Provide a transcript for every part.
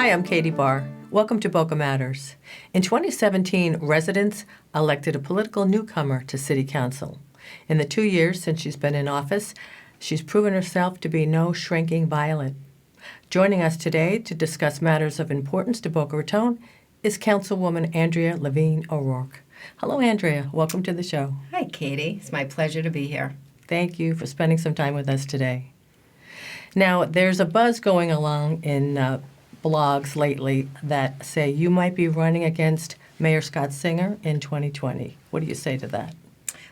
Hi, I'm Katie Barr. Welcome to Boca Matters. In 2017, residents elected a political newcomer to City Council. In the 2 years since she's been in office, she's proven herself to be no shrinking violet. Joining us today to discuss matters of importance to Boca Raton is Councilwoman Andrea O'Rourke. Hello, Andrea. Welcome to the show. Hi, Katie. It's my pleasure to be here. Thank you for spending some time with us today. Now, there's a buzz going along in blogs lately that say you might be running against Mayor Scott Singer in 2020. What do you say to that?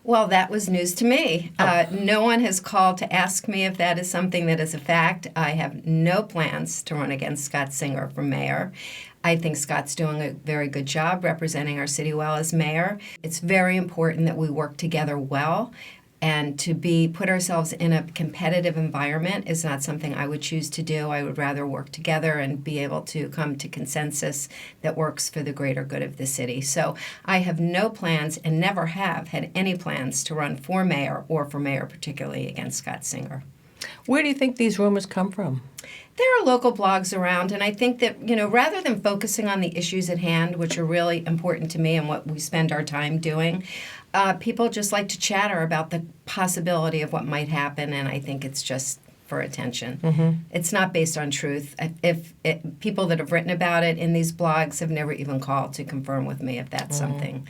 Well, that was news to me. No one has called to ask me if that is something that is a fact. I have no plans to run against Scott Singer for mayor. I think Scott's doing a very good job representing our city well as mayor. It's very important that we work together well. And to put ourselves in a competitive environment is not something I would choose to do. I would rather work together and be able to come to consensus that works for the greater good of the city. So I have no plans and never have had any plans to run for mayor or for mayor particularly against Scott Singer. Where do you think these rumors come from? There are local blogs around, and I think that, rather than focusing on the issues at hand, which are really important to me and what we spend our time doing, people just like to chatter about the possibility of what might happen, and I think it's just for attention. Mm-hmm. It's not based on truth. People that have written about it in these blogs have never even called to confirm with me if that's something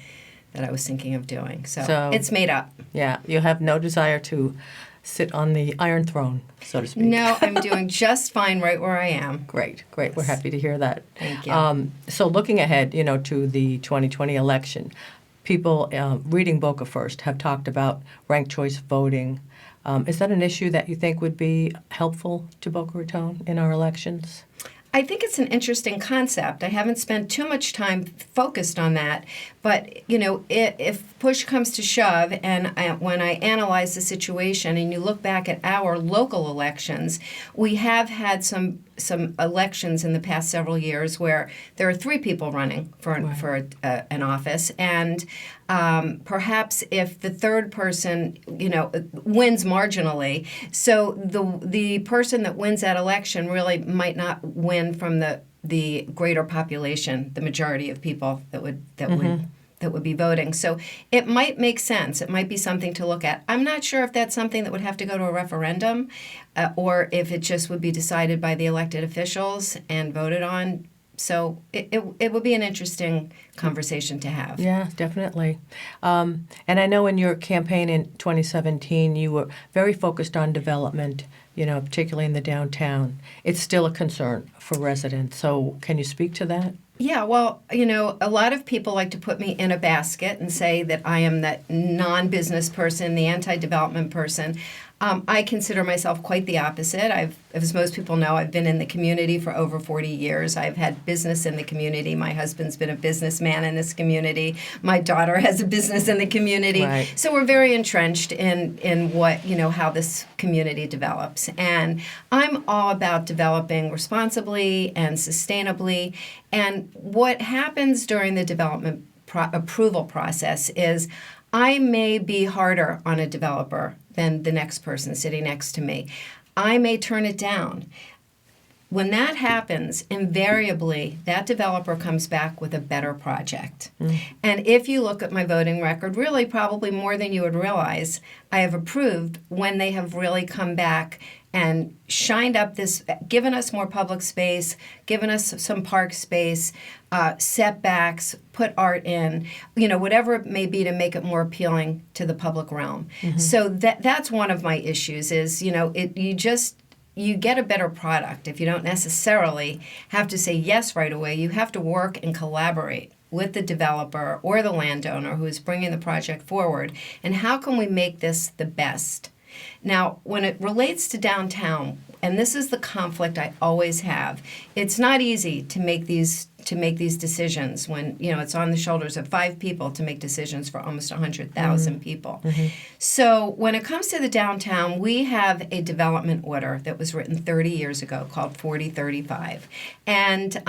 that I was thinking of doing. So it's made up. Yeah, you have no desire to sit on the Iron Throne, so to speak. No, I'm doing just fine right where I am. Great. We're happy to hear that. Thank you. So looking ahead, to the 2020 election, people reading BocaFirst have talked about ranked choice voting. Is that an issue that you think would be helpful to Boca Raton in our elections? I think it's an interesting concept. I haven't spent too much time focused on that. But, if push comes to shove, and when I analyze the situation and you look back at our local elections, we have had some elections in the past several years where there are 3 people running for an office. And perhaps if the third person, wins marginally, so the person that wins that election really might not win from the greater population, the majority of people that would be voting. So it might make sense. It might be something to look at. I'm not sure if that's something that would have to go to a referendum or if it just would be decided by the elected officials and voted on. So it would be an interesting conversation to have. Yeah, definitely. And I know in your campaign in 2017, you were very focused on development, particularly in the downtown. It's still a concern for residents. So can you speak to that? Yeah, well, a lot of people like to put me in a basket and say that I am that non-business person, the anti-development person. I consider myself quite the opposite. As most people know, I've been in the community for over 40 years. I've had business in the community. My husband's been a businessman in this community. My daughter has a business in the community. Right. So we're very entrenched in what, how this community develops. And I'm all about developing responsibly and sustainably. And what happens during the development approval process is I may be harder on a developer than the next person sitting next to me. I may turn it down. When that happens, invariably, that developer comes back with a better project. And if you look at my voting record, really probably more than you would realize, I have approved when they have really come back and shined up given us more public space, given us some park space, setbacks, put art in, whatever it may be to make it more appealing to the public realm. Mm-hmm. So that's one of my issues is, you get a better product if you don't necessarily have to say yes right away. You have to work and collaborate with the developer or the landowner who is bringing the project forward. And how can we make this the best? Now, when it relates to downtown, and this is the conflict I always have, it's not easy to make these decisions when it's on the shoulders of 5 people to make decisions for almost 100,000 people. Mm-hmm. So when it comes to the downtown, we have a development order that was written 30 years ago called 4035, and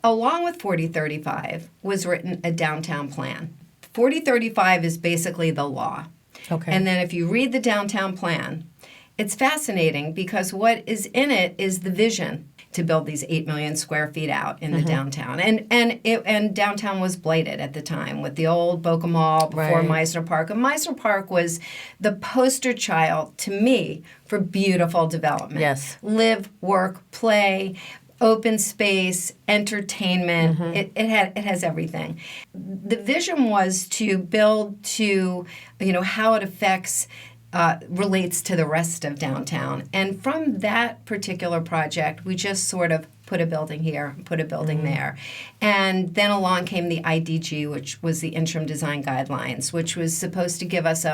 along with 4035 was written a downtown plan. 4035 is basically the law. Okay. And then if you read the downtown plan, it's fascinating because what is in it is the vision. to build these 8 million square feet out in the downtown. And downtown was blighted at the time with the old Boca Mall before Right. Meisner Park. And Meisner Park was the poster child to me for beautiful development. Yes. Live, work, play, open space, entertainment. It has everything. The vision was to build to, how it affects relates to the rest of downtown. And from that particular project, we just sort of put a building here, put a building there. And then along came the IDG, which was the interim design guidelines, which was supposed to give us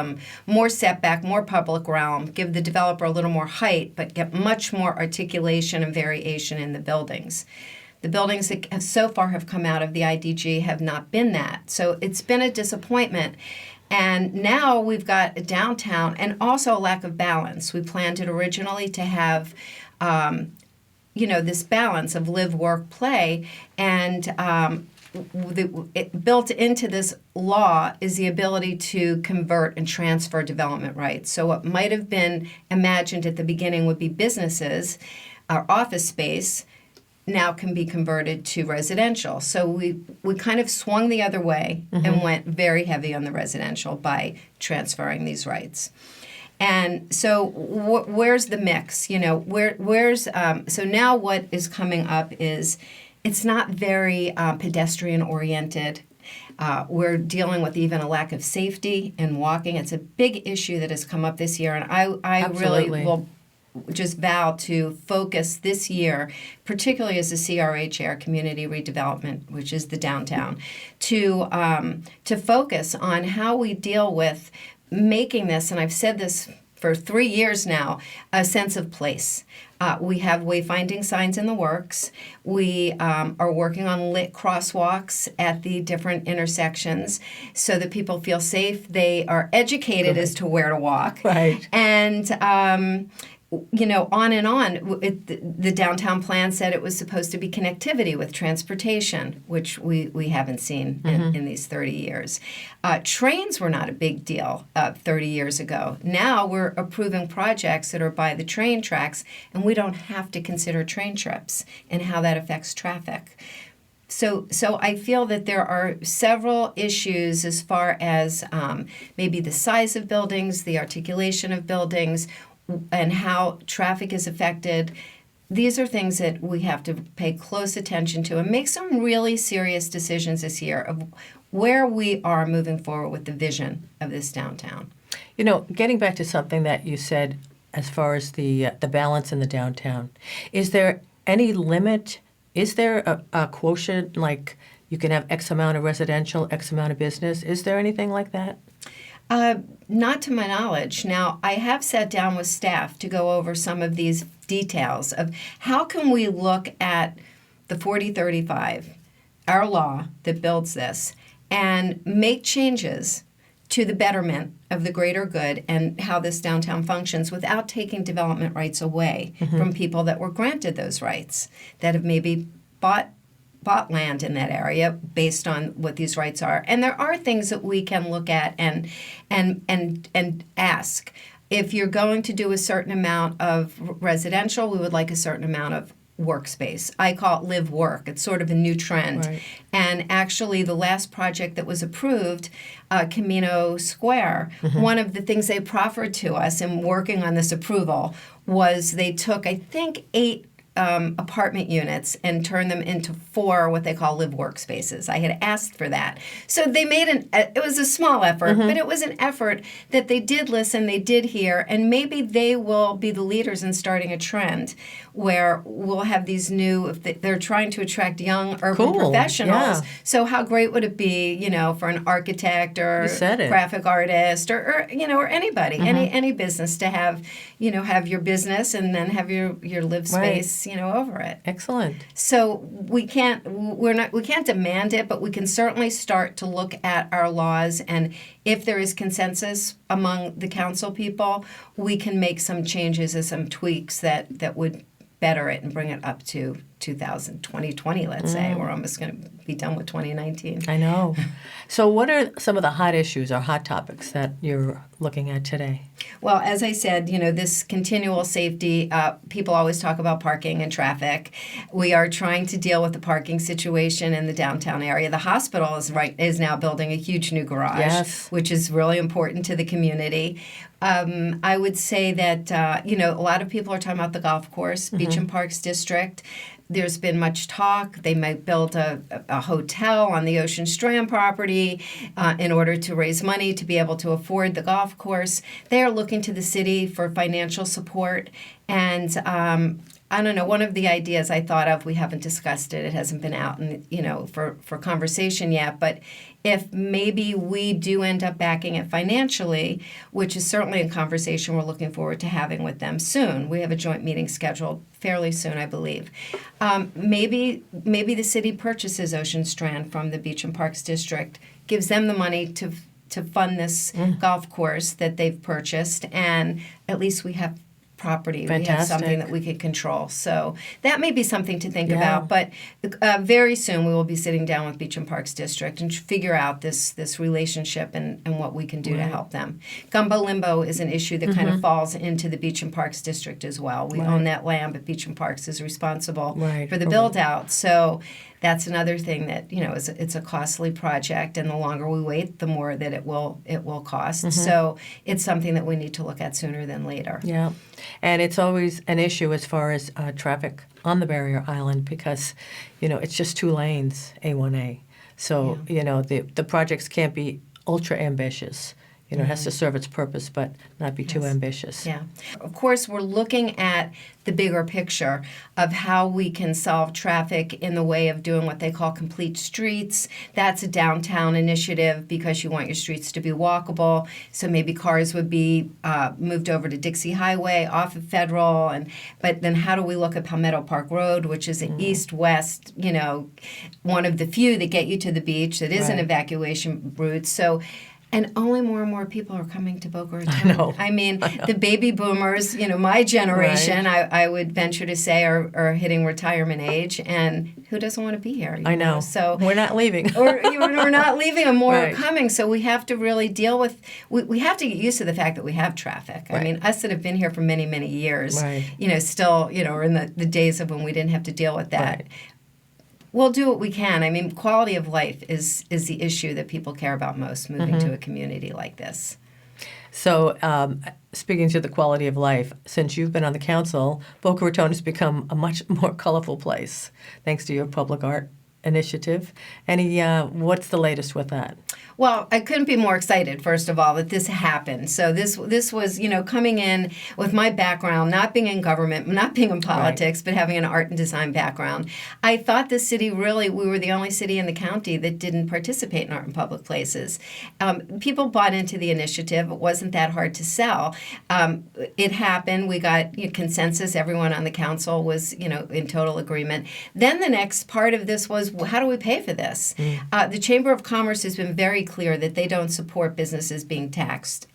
more setback, more public realm, give the developer a little more height, but get much more articulation and variation in the buildings. The buildings that so far have come out of the IDG have not been that. So it's been a disappointment. And now we've got a downtown and also a lack of balance. We planned it originally to have, this balance of live, work, play. And built into this law is the ability to convert and transfer development rights. So what might have been imagined at the beginning would be businesses or office space now can be converted to residential. So we kind of swung the other way and went very heavy on the residential by transferring these rights. And so where's the mix? So now what is coming up is it's not very pedestrian oriented. We're dealing with even a lack of safety in walking. It's a big issue that has come up this year, and I really will just vow to focus this year, particularly as the CRA chair, Community Redevelopment, which is the downtown, to focus on how we deal with making this, and I've said this for 3 years now, a sense of place. We have wayfinding signs in the works. We are working on lit crosswalks at the different intersections so that people feel safe. They are educated as to where to walk. Right. And on and on. The downtown plan said it was supposed to be connectivity with transportation, which we haven't seen in these 30 years. Trains were not a big deal 30 years ago. Now we're approving projects that are by the train tracks, and we don't have to consider train trips and how that affects traffic. So I feel that there are several issues as far as maybe the size of buildings, the articulation of buildings, and how traffic is affected. These are things that we have to pay close attention to and make some really serious decisions this year of where we are moving forward with the vision of this downtown. Getting back to something that you said as far as the balance in the downtown, is there any limit? Is there a quotient, like you can have X amount of residential, X amount of business? Is there anything like that? Not to my knowledge. Now, I have sat down with staff to go over some of these details of how can we look at the 4035, our law that builds this, and make changes to the betterment of the greater good and how this downtown functions without taking development rights away from people that were granted those rights, that have maybe bought land in that area based on what these rights are. And there are things that we can look at and ask. If you're going to do a certain amount of residential, we would like a certain amount of workspace. I call it live work. It's sort of a new trend. Right. And actually the last project that was approved, Camino Square, one of the things they proffered to us in working on this approval was they took, I think, 8 apartment units and turn them into 4 what they call live workspaces. I had asked for that. So they made it was a small effort, but it was an effort that they did listen, they did hear, and maybe they will be the leaders in starting a trend where we'll have these new, if they're trying to attract young urban professionals. Yeah. So how great would it be, for an architect or graphic artist or anybody, any business to have, have your business and then have your live space, over it. Excellent. So we can't demand it, but we can certainly start to look at our laws, and if there is consensus among the council people, we can make some changes and some tweaks that would better it and bring it up to 2020, let's say. We're almost going to be done with 2019. I know. So what are some of the hot issues or hot topics that you're looking at today? Well, as I said, this continual safety, people always talk about parking and traffic. We are trying to deal with the parking situation in the downtown area. The hospital is now building a huge new garage, Yes. which is really important to the community. I would say that, a lot of people are talking about the golf course, Beach and Parks District. There's been much talk. They might build a hotel on the Ocean Strand property in order to raise money to be able to afford the golf course. They are looking to the city for financial support. And I don't know, one of the ideas I thought of, we haven't discussed it. It hasn't been out for conversation yet. But if maybe we do end up backing it financially, which is certainly a conversation we're looking forward to having with them soon. We have a joint meeting scheduled fairly soon, I believe. Maybe the city purchases Ocean Strand from the Beach and Parks District, gives them the money to fund this golf course that they've purchased, and at least we have property. Fantastic. We have something that we could control. So that may be something to think Yeah. about. But very soon we will be sitting down with Beach and Parks District and figure out this relationship and what we can do to help them. Gumbo Limbo is an issue that kind of falls into the Beach and Parks District as well. We own that land, but Beach and Parks is responsible for the build out. So that's another thing that it's a costly project, and the longer we wait, the more that it will cost. So it's something that we need to look at sooner than later. Yeah, and it's always an issue as far as traffic on the barrier island because it's just 2 lanes, A1A. So the projects can't be ultra ambitious. It has to serve its purpose, but not be too ambitious. Yeah. Of course, we're looking at the bigger picture of how we can solve traffic in the way of doing what they call complete streets. That's a downtown initiative because you want your streets to be walkable. So maybe cars would be moved over to Dixie Highway off of Federal. But then how do we look at Palmetto Park Road, which is an east-west, one of the few that get you to the beach that is an evacuation route. So. And only more and more people are coming to Boca Raton. I mean, the baby boomers, my generation, I would venture to say, are hitting retirement age. And who doesn't want to be here? I know. So we're not leaving. we're not leaving, and more Right. are coming. So we have to really deal with, we have to get used to the fact that we have traffic. Right. I mean, us that have been here for many, many years, Right. still, are in the days of when we didn't have to deal with that. Right. We'll do what we can. I mean, quality of life is the issue that people care about most moving to a community like this. So speaking to the quality of life, since you've been on the council, Boca Raton has become a much more colorful place thanks to your public art initiative. What's the latest with that? Well, I couldn't be more excited, first of all, that this happened. So this was, coming in with my background, not being in government, not being in politics, but having an art and design background. I thought this city we were the only city in the county that didn't participate in art in public places. People bought into the initiative. It wasn't that hard to sell. It happened. We got consensus. Everyone on the council was, in total agreement. Then the next part of this was, how do we pay for this? The Chamber of Commerce has been very clear that they don't support businesses being taxed,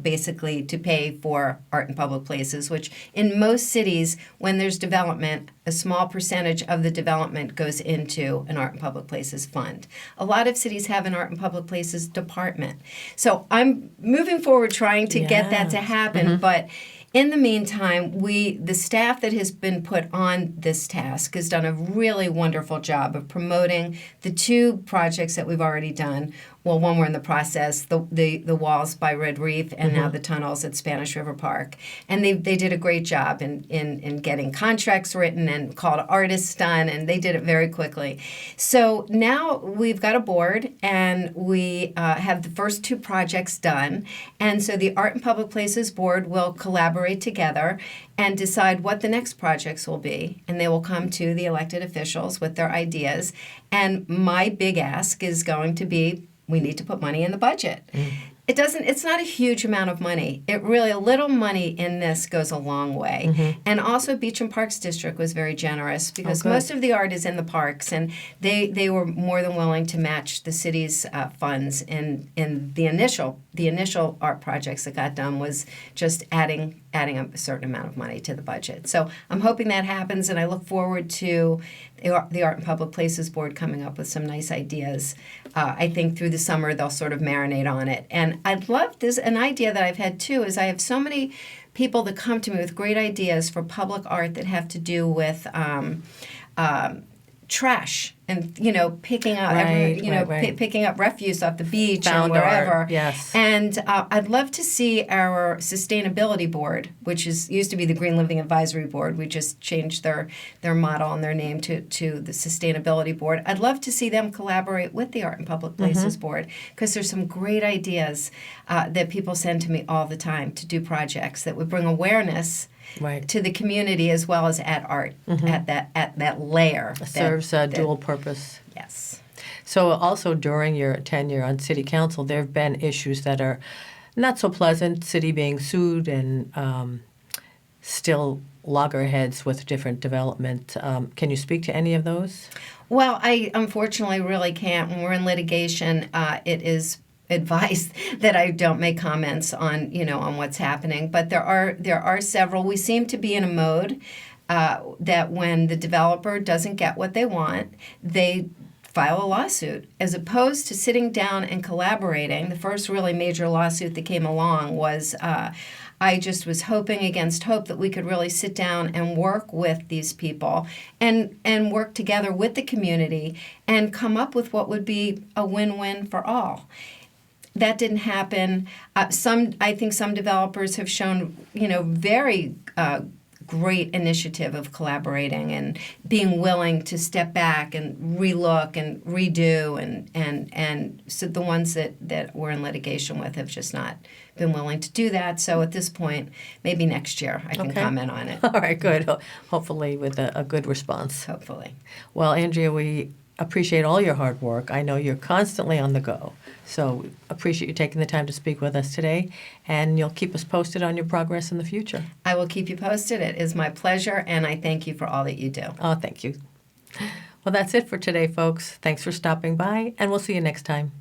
basically to pay for art in public places, which in most cities, when there's development, a small percentage of the development goes into an art in public places fund. A lot of cities have an art in public places department. So I'm moving forward trying to get that to happen, but in the meantime, the staff that has been put on this task has done a really wonderful job of promoting the 2 projects that we've already done. Well, one we're in the process, the walls by Red Reef, and now the tunnels at Spanish River Park. And they did a great job in getting contracts written and call to artists done, and they did it very quickly. So now we've got a board, and we have the first 2 projects done. And so the Art and Public Places Board will collaborate together and decide what the next projects will be. And they will come to the elected officials with their ideas. And my big ask is going to be, we need to put money in the budget. It's not a huge amount of money. A little money in this goes a long way. And also Beach and Parks District was very generous because most of the art is in the parks, and they were more than willing to match the city's funds in the initial art projects that got done was just adding a certain amount of money to the budget. So I'm hoping that happens, and I look forward to the Art and Public Places Board coming up with some nice ideas. I think through the summer they'll sort of marinate on it. And I'd love this, an idea that I've had too is I have so many people that come to me with great ideas for public art that have to do with trash and picking up picking up refuse off the beach or wherever. Art, yes. And I'd love to see our sustainability board, which used to be the Green Living Advisory Board. We just changed their model and their name to the Sustainability Board. I'd love to see them collaborate with the Art and Public Places Board because there's some great ideas that people send to me all the time to do projects that would bring awareness to the community as well as at art at that layer. It serves a dual purpose. Yes. So also during your tenure on City Council, there have been issues that are not so pleasant, city being sued and still loggerheads with different development. Can you speak to any of those? Well, I unfortunately really can't. When we're in litigation, it is advice that I don't make comments on, on what's happening. But there are several. We seem to be in a mode that when the developer doesn't get what they want, they file a lawsuit, as opposed to sitting down and collaborating. The first really major lawsuit that came along was I just was hoping against hope that we could really sit down and work with these people and work together with the community and come up with what would be a win-win for all. That didn't happen. I think some developers have shown, very great initiative of collaborating and being willing to step back and relook and redo, and so the ones that we're in litigation with have just not been willing to do that. So at this point, maybe next year I can comment on it. All right, good. Hopefully with a good response. Hopefully. Well, Andrea, we appreciate all your hard work. I know you're constantly on the go. So appreciate you taking the time to speak with us today, and you'll keep us posted on your progress in the future. I will keep you posted. It is my pleasure, and I thank you for all that you do. Oh, thank you. Well, that's it for today, folks. Thanks for stopping by, and we'll see you next time.